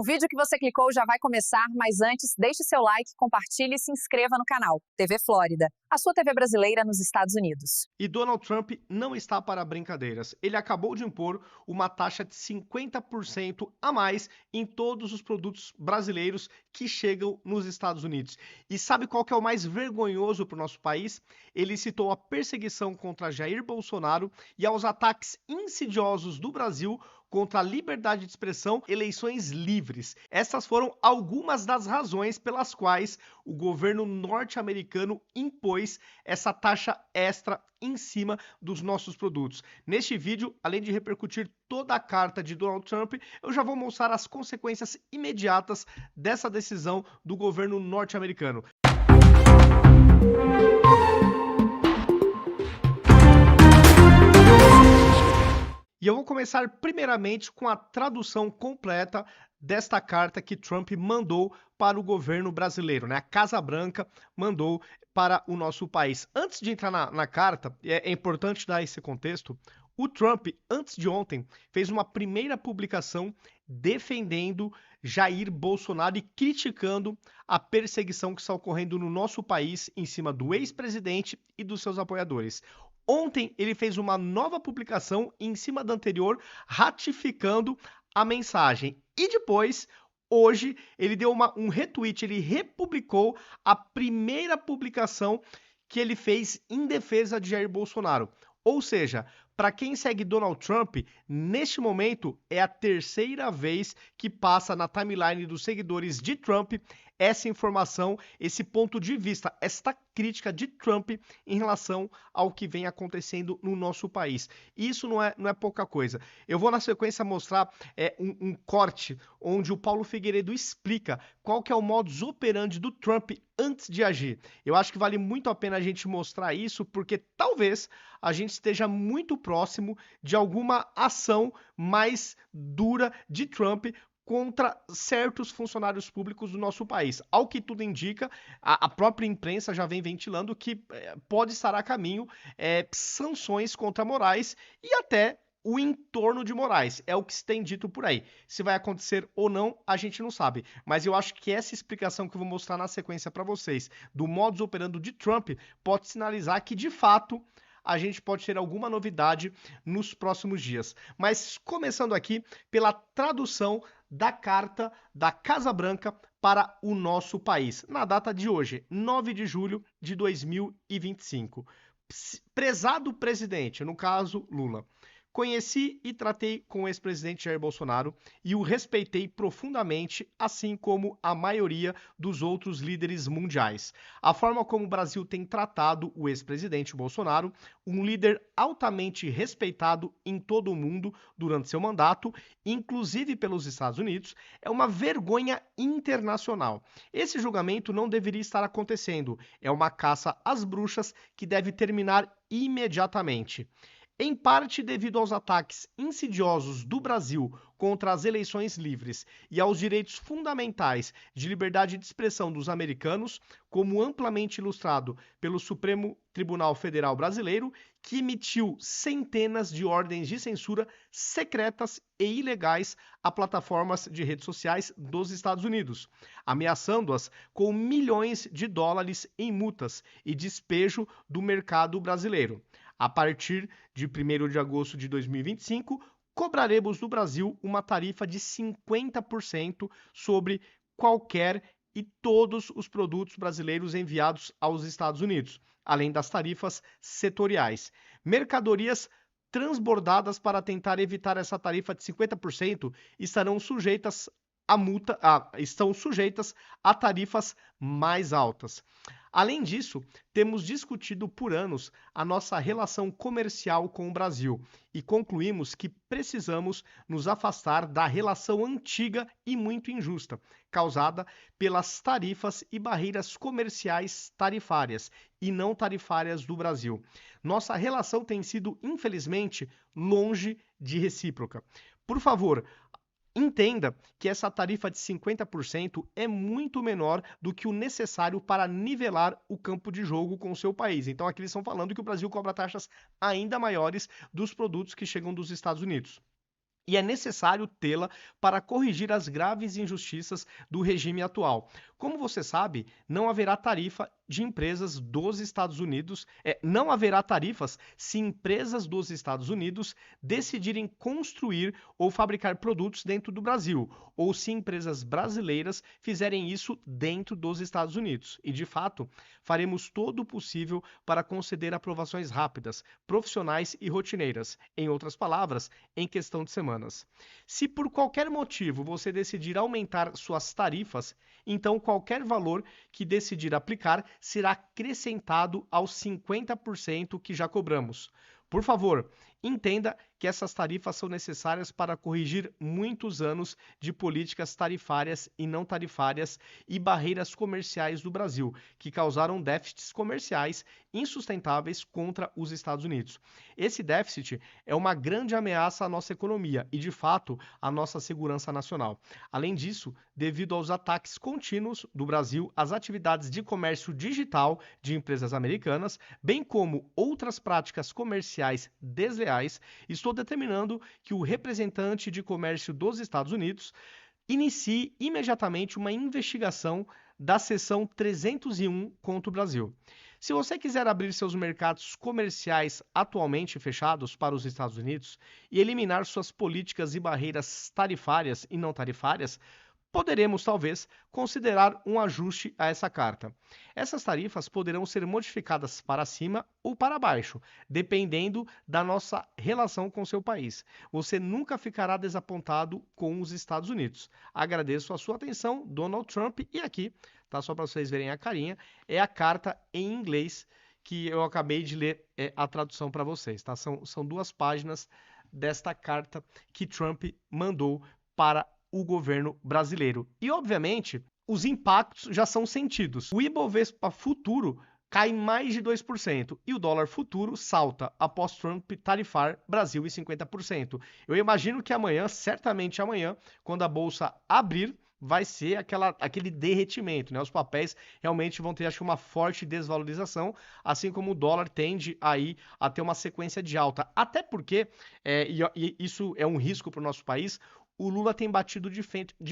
O vídeo que você clicou já vai começar, mas antes, deixe seu like, compartilhe e se inscreva no canal TV Flórida, a sua TV brasileira nos Estados Unidos. E Donald Trump não está para brincadeiras. Ele acabou de impor uma taxa de 50% a mais em todos os produtos brasileiros que chegam nos Estados Unidos. E sabe qual que é o mais vergonhoso para o nosso país? Ele citou a perseguição contra Jair Bolsonaro e aos ataques insidiosos do Brasil contra a liberdade de expressão, eleições livres. Essas foram algumas das razões pelas quais o governo norte-americano impôs essa taxa extra em cima dos nossos produtos. Neste vídeo, além de repercutir toda a carta de Donald Trump, eu já vou mostrar as consequências imediatas dessa decisão do governo norte-americano. E eu vou começar primeiramente com a tradução completa desta carta que Trump mandou para o governo brasileiro, né? A Casa Branca mandou para o nosso país. Antes de entrar na carta, é importante dar esse contexto, o Trump, antes de ontem, fez uma primeira publicação defendendo Jair Bolsonaro e criticando a perseguição que está ocorrendo no nosso país em cima do ex-presidente e dos seus apoiadores. Ontem ele fez uma nova publicação em cima da anterior, ratificando a mensagem. E depois, hoje, ele deu um retweet, ele republicou a primeira publicação que ele fez em defesa de Jair Bolsonaro. Ou seja, para quem segue Donald Trump, neste momento é a terceira vez que passa na timeline dos seguidores de Trump essa informação, esse ponto de vista, esta crítica de Trump em relação ao que vem acontecendo no nosso país. Isso não é pouca coisa. Eu vou na sequência mostrar um corte onde o Paulo Figueiredo explica qual que é o modus operandi do Trump antes de agir. Eu acho que vale muito a pena a gente mostrar isso, porque talvez a gente esteja muito próximo de alguma ação mais dura de Trump contra certos funcionários públicos do nosso país. Ao que tudo indica, a própria imprensa já vem ventilando que pode estar a caminho sanções contra Moraes e até o entorno de Moraes. É o que se tem dito por aí. Se vai acontecer ou não, a gente não sabe. Mas eu acho que essa explicação que eu vou mostrar na sequência para vocês, do modus operandi de Trump, pode sinalizar que, de fato, a gente pode ter alguma novidade nos próximos dias. Mas começando aqui pela tradução da carta da Casa Branca para o nosso país, na data de hoje, 9 de julho de 2025. Prezado presidente, no caso Lula, conheci e tratei com o ex-presidente Jair Bolsonaro e o respeitei profundamente, assim como a maioria dos outros líderes mundiais. A forma como o Brasil tem tratado o ex-presidente Bolsonaro, um líder altamente respeitado em todo o mundo durante seu mandato, inclusive pelos Estados Unidos, é uma vergonha internacional. Esse julgamento não deveria estar acontecendo. É uma caça às bruxas que deve terminar imediatamente. Em parte devido aos ataques insidiosos do Brasil contra as eleições livres e aos direitos fundamentais de liberdade de expressão dos americanos, como amplamente ilustrado pelo Supremo Tribunal Federal Brasileiro, que emitiu centenas de ordens de censura secretas e ilegais a plataformas de redes sociais dos Estados Unidos, ameaçando-as com milhões de dólares em multas e despejo do mercado brasileiro. A partir de 1º de agosto de 2025, cobraremos no Brasil uma tarifa de 50% sobre qualquer e todos os produtos brasileiros enviados aos Estados Unidos, além das tarifas setoriais. Mercadorias transbordadas para tentar evitar essa tarifa de 50% estarão sujeitas estão sujeitas a tarifas mais altas. Além disso, temos discutido por anos a nossa relação comercial com o Brasil e concluímos que precisamos nos afastar da relação antiga e muito injusta, causada pelas tarifas e barreiras comerciais tarifárias e não tarifárias do Brasil. Nossa relação tem sido, infelizmente, longe de recíproca. Por favor, entenda que essa tarifa de 50% é muito menor do que o necessário para nivelar o campo de jogo com o seu país. Então aqui eles estão falando que o Brasil cobra taxas ainda maiores dos produtos que chegam dos Estados Unidos. e é necessário tê-la para corrigir as graves injustiças do regime atual. Como você sabe, não haverá tarifa de empresas dos Estados Unidos, não haverá tarifas se empresas dos Estados Unidos decidirem construir ou fabricar produtos dentro do Brasil, ou se empresas brasileiras fizerem isso dentro dos Estados Unidos. E, de fato, faremos todo o possível para conceder aprovações rápidas, profissionais e rotineiras, em outras palavras, em questão de semanas. Se por qualquer motivo você decidir aumentar suas tarifas, então qualquer valor que decidir aplicar será acrescentado aos 50% que já cobramos. Por favor, entenda que essas tarifas são necessárias para corrigir muitos anos de políticas tarifárias e não tarifárias e barreiras comerciais do Brasil, que causaram déficits comerciais insustentáveis contra os Estados Unidos. Esse déficit é uma grande ameaça à nossa economia e, de fato, à nossa segurança nacional. Além disso, devido aos ataques contínuos do Brasil às atividades de comércio digital de empresas americanas, bem como outras práticas comerciais desleais, estou determinando que o representante de comércio dos Estados Unidos inicie imediatamente uma investigação da seção 301 contra o Brasil. Se você quiser abrir seus mercados comerciais atualmente fechados para os Estados Unidos e eliminar suas políticas e barreiras tarifárias e não tarifárias, poderemos, talvez, considerar um ajuste a essa carta. Essas tarifas poderão ser modificadas para cima ou para baixo, dependendo da nossa relação com seu país. Você nunca ficará desapontado com os Estados Unidos. Agradeço a sua atenção, Donald Trump, e aqui, tá, só para vocês verem a carinha, é a carta em inglês que eu acabei de ler a tradução para vocês. Tá? São 2 páginas desta carta que Trump mandou para o governo brasileiro. E, obviamente, os impactos já são sentidos. O Ibovespa futuro cai mais de 2% e o dólar futuro salta após Trump tarifar Brasil em 50%. Eu imagino que amanhã, certamente amanhã, quando a bolsa abrir, vai ser aquele derretimento, né? Os papéis realmente vão ter, acho que, uma forte desvalorização, assim como o dólar tende aí a ter uma sequência de alta. Até porque, e isso é um risco para o nosso país, o Lula tem batido de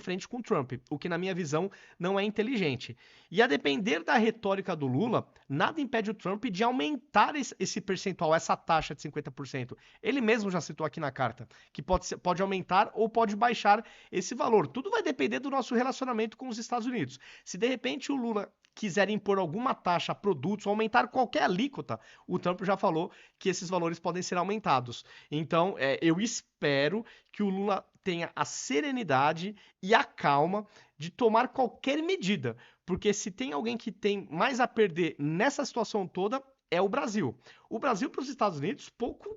frente com o Trump, o que, na minha visão, não é inteligente. E a depender da retórica do Lula, nada impede o Trump de aumentar esse percentual, essa taxa de 50%. Ele mesmo já citou aqui na carta, que pode aumentar ou pode baixar esse valor. Tudo vai depender do nosso relacionamento com os Estados Unidos. Se, de repente, o Lula quiser impor alguma taxa a produtos ou aumentar qualquer alíquota, o Trump já falou que esses valores podem ser aumentados. Então, eu espero que o Lula tenha a serenidade e a calma de tomar qualquer medida, porque se tem alguém que tem mais a perder nessa situação toda, é o Brasil. O Brasil para os Estados Unidos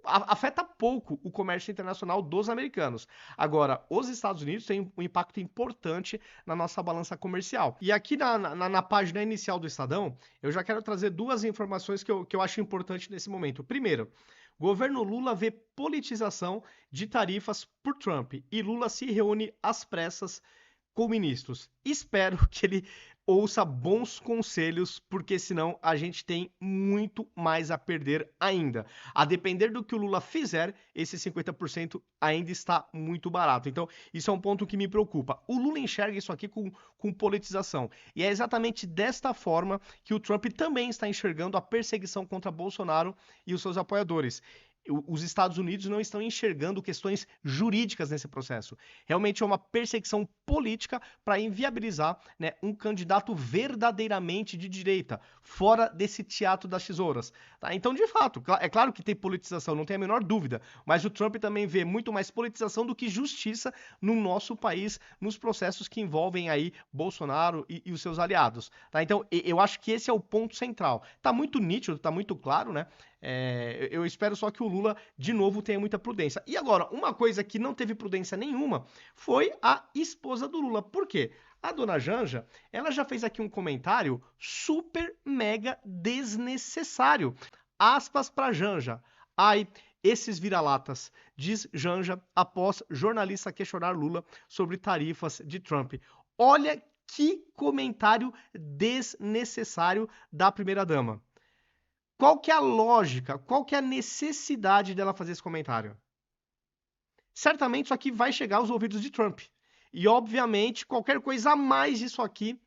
afeta pouco o comércio internacional dos americanos. Agora, os Estados Unidos têm um impacto importante na nossa balança comercial. E aqui na página inicial do Estadão, eu já quero trazer 2 informações que eu acho importante nesse momento. Primeiro, governo Lula vê politização de tarifas por Trump e Lula se reúne às pressas com ministros. Espero que ele ouça bons conselhos, porque senão a gente tem muito mais a perder ainda. A depender do que o Lula fizer, esse 50% ainda está muito barato. Então, isso é um ponto que me preocupa. O Lula enxerga isso aqui com politização. E é exatamente desta forma que o Trump também está enxergando a perseguição contra Bolsonaro e os seus apoiadores. Os Estados Unidos não estão enxergando questões jurídicas nesse processo. Realmente é uma perseguição política para inviabilizar, né, um candidato verdadeiramente de direita, fora desse teatro das tesouras. Tá? Então, de fato, é claro que tem politização, não tem a menor dúvida, mas o Trump também vê muito mais politização do que justiça no nosso país, nos processos que envolvem aí Bolsonaro e os seus aliados. Tá? Então, eu acho que esse é o ponto central. Está muito nítido, está muito claro, né? Eu espero só que o Lula, de novo, tenha muita prudência. E agora, uma coisa que não teve prudência nenhuma foi a esposa do Lula. Por quê? A dona Janja, ela já fez aqui um comentário super mega desnecessário. Aspas para Janja. Ai, esses vira-latas, diz Janja após jornalista questionar Lula sobre tarifas de Trump. Olha que comentário desnecessário da primeira-dama. Qual que é a lógica, qual que é a necessidade dela fazer esse comentário? certamente isso aqui vai chegar aos ouvidos de Trump. E, obviamente, qualquer coisa a mais disso aqui,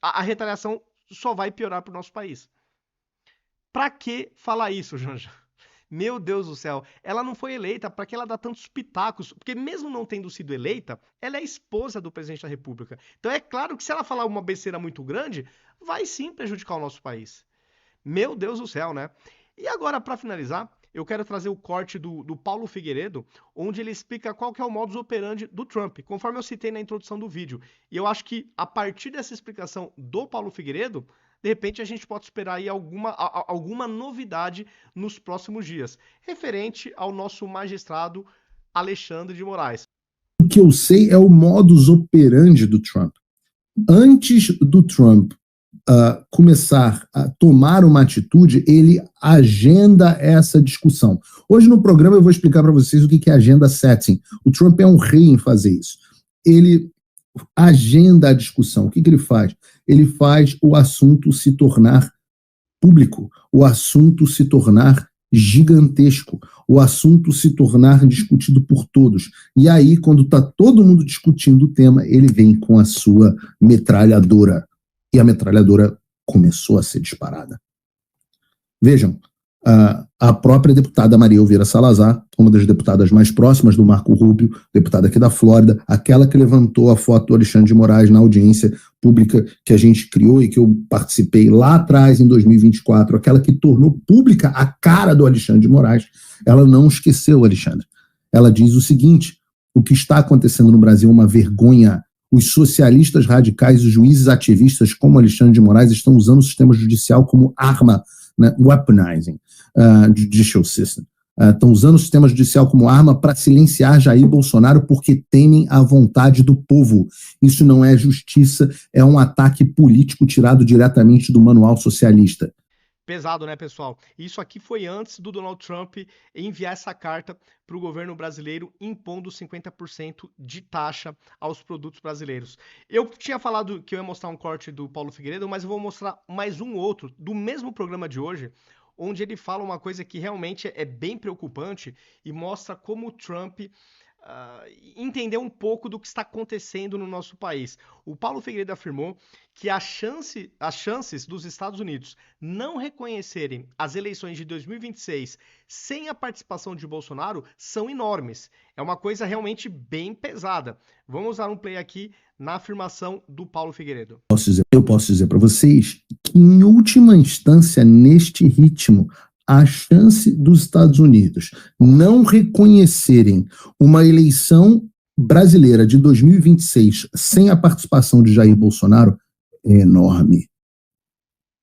a retaliação só vai piorar para o nosso país. Pra que falar isso, Janja? Meu Deus do céu, ela não foi eleita, para que ela dá tantos pitacos? Porque mesmo não tendo sido eleita, ela é esposa do presidente da República. Então é claro que se ela falar uma besteira muito grande, vai sim prejudicar o nosso país. Meu Deus do céu, né? E agora, para finalizar, eu quero trazer o corte do Paulo Figueiredo, onde ele explica qual que é o modus operandi do Trump, conforme eu citei na introdução do vídeo. E eu acho que, a partir dessa explicação do Paulo Figueiredo, de repente a gente pode esperar aí alguma novidade nos próximos dias, referente ao nosso magistrado Alexandre de Moraes. O que eu sei é o modus operandi do Trump. Antes do Trump começar a tomar uma atitude, ele agenda essa discussão. Hoje no programa eu vou explicar para vocês o que é agenda setting. O Trump é um rei em fazer isso. Ele agenda a discussão. O que ele faz? Ele faz o assunto se tornar público, o assunto se tornar gigantesco, o assunto se tornar discutido por todos. E aí, quando está todo mundo discutindo o tema, ele vem com a sua metralhadora. E a metralhadora começou a ser disparada. Vejam, a própria deputada Maria Elvira Salazar, uma das deputadas mais próximas do Marco Rubio, deputada aqui da Flórida, aquela que levantou a foto do Alexandre de Moraes na audiência pública que a gente criou e que eu participei lá atrás, em 2024, aquela que tornou pública a cara do Alexandre de Moraes, ela não esqueceu o Alexandre. Ela diz o seguinte: o que está acontecendo no Brasil é uma vergonha. Os socialistas radicais, os juízes ativistas como Alexandre de Moraes estão usando o sistema judicial como arma, né, weaponizing judicial system. Estão usando o sistema judicial como arma para silenciar Jair Bolsonaro porque temem a vontade do povo. Isso não é justiça, é um ataque político tirado diretamente do manual socialista. Pesado, né, pessoal? Isso aqui foi antes do Donald Trump enviar essa carta para o governo brasileiro impondo 50% de taxa aos produtos brasileiros. Eu tinha falado que eu ia mostrar um corte do Paulo Figueiredo, mas eu vou mostrar mais um outro do mesmo programa de hoje, onde ele fala uma coisa que realmente é bem preocupante e mostra como o Trump entender um pouco do que está acontecendo no nosso país. O Paulo Figueiredo afirmou que as chances dos Estados Unidos não reconhecerem as eleições de 2026 sem a participação de Bolsonaro são enormes. É uma coisa realmente bem pesada. Vamos dar um play aqui na afirmação do Paulo Figueiredo. Eu posso dizer para vocês que, em última instância, neste ritmo, a chance dos Estados Unidos não reconhecerem uma eleição brasileira de 2026 sem a participação de Jair Bolsonaro é enorme.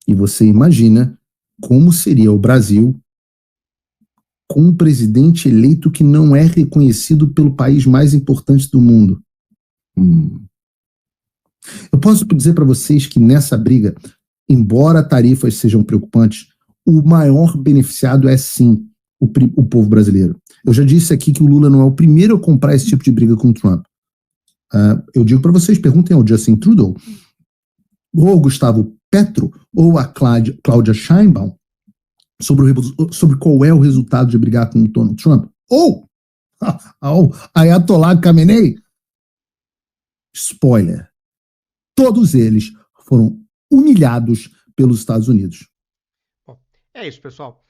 E você imagina como seria o Brasil com um presidente eleito que não é reconhecido pelo país mais importante do mundo. Eu posso dizer para vocês que nessa briga, embora tarifas sejam preocupantes, o maior beneficiado é sim o povo brasileiro. Eu já disse aqui que o Lula não é o primeiro a comprar esse tipo de briga com o Trump. Eu digo para vocês, perguntem ao Justin Trudeau, ou ao Gustavo Petro, ou a Cláudia Sheinbaum, sobre qual é o resultado de brigar com o Donald Trump, ou ao Ayatollah Khamenei. Spoiler, todos eles foram humilhados pelos Estados Unidos. Bom, é isso, pessoal.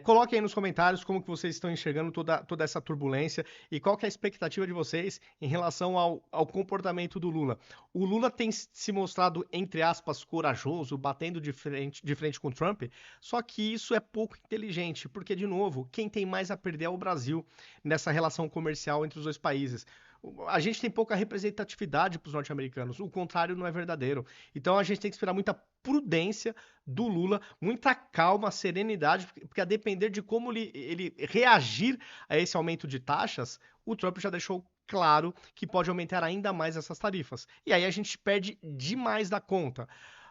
Coloquem aí nos comentários como que vocês estão enxergando toda essa turbulência e qual que é a expectativa de vocês em relação ao comportamento do Lula. O Lula tem se mostrado, entre aspas, corajoso, batendo de frente com o Trump, só que isso é pouco inteligente, porque, de novo, quem tem mais a perder é o Brasil nessa relação comercial entre os dois países. A gente tem pouca representatividade para os norte-americanos, o contrário não é verdadeiro. Então a gente tem que esperar muita prudência do Lula, muita calma, serenidade, porque a depender de como ele reagir a esse aumento de taxas, o Trump já deixou claro que pode aumentar ainda mais essas tarifas. E aí a gente perde demais da conta.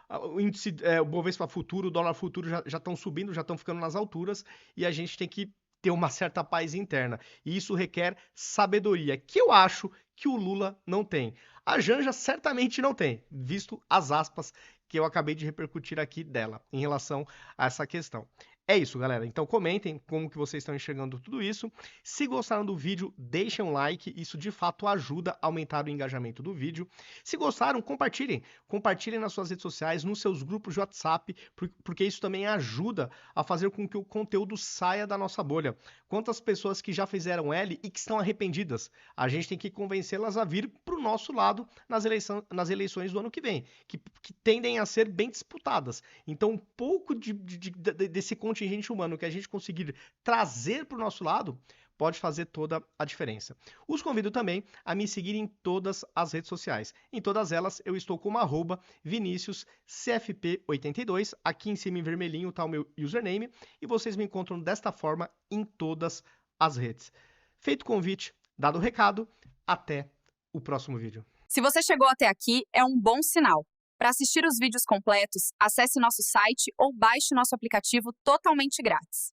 O índice, o Bovespa futuro, o dólar futuro já estão subindo, já estão ficando nas alturas, e a gente tem que ter uma certa paz interna. E isso requer sabedoria, que eu acho que o Lula não tem. A Janja certamente não tem, visto as aspas que eu acabei de repercutir aqui dela, em relação a essa questão. É isso, galera. Então comentem como que vocês estão enxergando tudo isso. Se gostaram do vídeo, deixem um like. Isso de fato ajuda a aumentar o engajamento do vídeo. Se gostaram, compartilhem. Compartilhem nas suas redes sociais, nos seus grupos de WhatsApp, porque isso também ajuda a fazer com que o conteúdo saia da nossa bolha. Quantas pessoas que já fizeram L e que estão arrependidas? A gente tem que convencê-las a vir para o nosso lado nas eleições do ano que vem, que tendem a ser bem disputadas. Então, um pouco desse contingente humano que a gente conseguir trazer para o nosso lado pode fazer toda a diferença. Os convido também a me seguir em todas as redes sociais. Em todas elas eu estou como @ViniciusCFP82, aqui em cima em vermelhinho está o meu username, e vocês me encontram desta forma em todas as redes. Feito o convite, dado o recado, até o próximo vídeo. Se você chegou até aqui, é um bom sinal. Para assistir os vídeos completos, acesse nosso site ou baixe nosso aplicativo totalmente grátis.